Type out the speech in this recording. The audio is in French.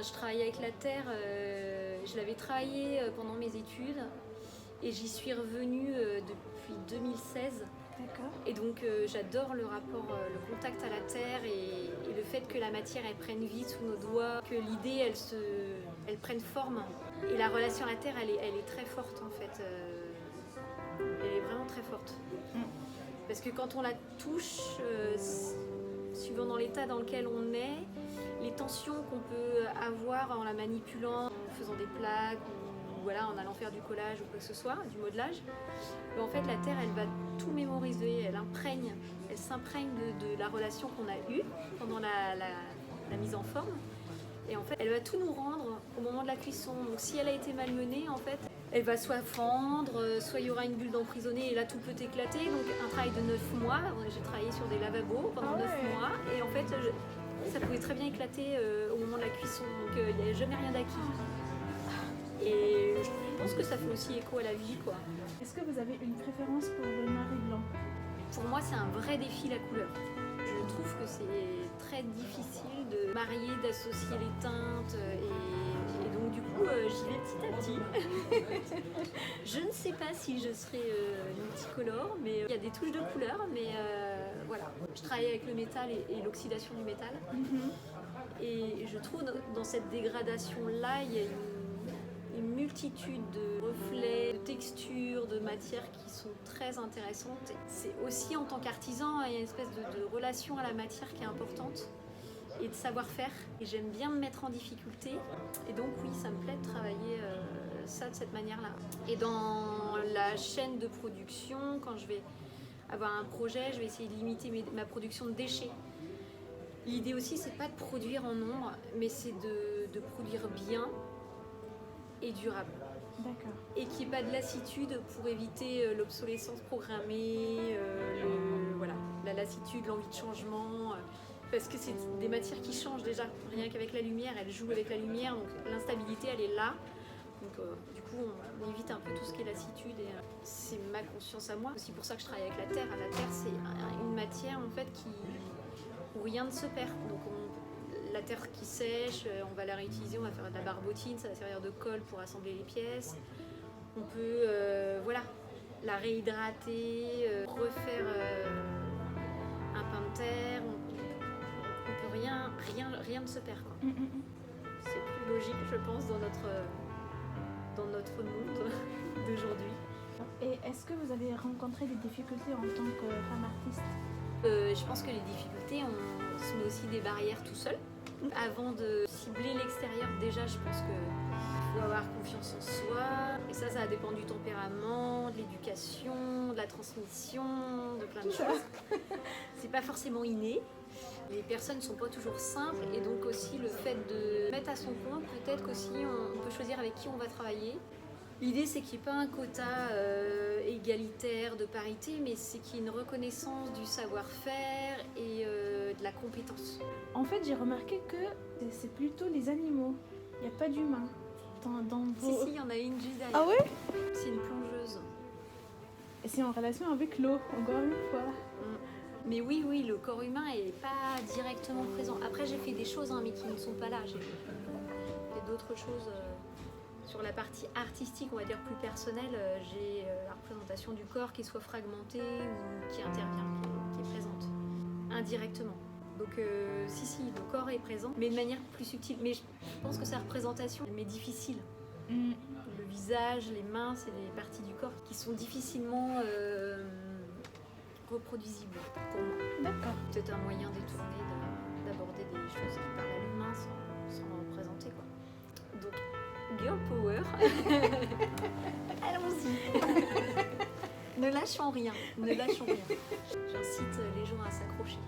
Je travaille avec la terre, je l'avais travaillé pendant mes études et j'y suis revenue depuis 2016. D'accord. Et donc j'adore le rapport, le contact à la terre et le fait que la matière elle prenne vie sous nos doigts, que l'idée elle prenne forme. Et la relation à la terre elle est très forte en fait, elle est vraiment très forte. Parce que quand on la touche, suivant dans l'état dans lequel on est, les tensions qu'on peut avoir en la manipulant, en faisant des plaques ou voilà, en allant faire du collage ou quoi que ce soit, du modelage, ben en fait la terre elle va tout mémoriser, elle s'imprègne de la relation qu'on a eue pendant la mise en forme. Et en fait elle va tout nous rendre au moment de la cuisson. Donc si elle a été malmenée, en fait elle va soit fendre, soit il y aura une bulle d'emprisonné et là tout peut éclater. Donc un travail de 9 mois, j'ai travaillé sur des lavabos pendant 9 mois et en fait ça pouvait très bien éclater au moment de la cuisson, donc il n'y avait jamais rien d'acquis. Et je pense que ça fait aussi écho à la vie, quoi. Est-ce que vous avez une préférence pour le noir et blanc? Pour moi, c'est un vrai défi la couleur. Je trouve que c'est très difficile de marier, d'associer les teintes et donc du coup j'y vais petit à petit. Je ne sais pas si je serai multicolore, mais il y a des touches de couleur, mais voilà. Je travaille avec le métal et l'oxydation du métal. Et je trouve dans cette dégradation-là, il y a une multitude de reflets, de textures, de matières qui sont très intéressantes. C'est aussi en tant qu'artisan, il y a une espèce de relation à la matière qui est importante et de savoir-faire. Et j'aime bien me mettre en difficulté. Et donc oui, ça me plaît de travailler ça de cette manière-là. Et dans la chaîne de production, quand je vais avoir un projet, je vais essayer de limiter ma production de déchets. L'idée aussi, c'est pas de produire en nombre, mais c'est de produire bien et durable. D'accord. Et qu'il n'y ait pas de lassitude pour éviter l'obsolescence programmée, voilà, la lassitude, l'envie de changement. Parce que c'est des matières qui changent déjà. Rien qu'avec la lumière, elles jouent avec la lumière, donc l'instabilité, elle est là. Donc du coup, on évite un peu tout ce qui est lassitude et c'est ma conscience à moi. C'est aussi pour ça que je travaille avec la terre. La terre, c'est une matière en fait où rien ne se perd. Donc la terre qui sèche, on va la réutiliser, on va faire de la barbotine, ça va servir de colle pour assembler les pièces. On peut voilà, la réhydrater, refaire un pain de terre. On peut rien ne se perd, quoi. C'est plus logique, je pense, dans notre monde d'aujourd'hui. Et est-ce que vous avez rencontré des difficultés en tant que femme artiste? Je pense que les difficultés, on se met aussi des barrières tout seul. Avant de cibler l'extérieur, déjà, je pense qu'il faut avoir confiance en soi. Et ça va dépendre du tempérament, de l'éducation, de la transmission, de plein de choses. C'est pas forcément inné. Les personnes ne sont pas toujours simples et donc aussi le fait de mettre à son compte, peut-être qu'aussi on peut choisir avec qui on va travailler. L'idée, c'est qu'il n'y ait pas un quota égalitaire de parité, mais c'est qu'il y ait une reconnaissance du savoir-faire et de la compétence. En fait, j'ai remarqué que c'est plutôt les animaux. Il n'y a pas d'humains dans vos... Si, il y en a une juste derrière. Ah ouais? C'est une plongeuse. Et c'est en relation avec l'eau, encore une fois. Mais oui, le corps humain n'est pas directement présent. Après, j'ai fait des choses, mais qui ne sont pas là. J'ai fait d'autres choses... Sur la partie artistique, on va dire plus personnelle, j'ai la représentation du corps qui soit fragmentée ou qui intervient, qui est présente indirectement. Donc si, le corps est présent, mais de manière plus subtile. Mais je pense que sa représentation elle m'est difficile. Le visage, les mains, c'est des parties du corps qui sont difficilement reproduisibles pour moi. D'accord. C'est un moyen détourné d'aborder des choses qui parlent à l'humain sans représenter, quoi. Donc, girl power. Allons-y. Ne lâchons rien. J'incite les gens à s'accrocher.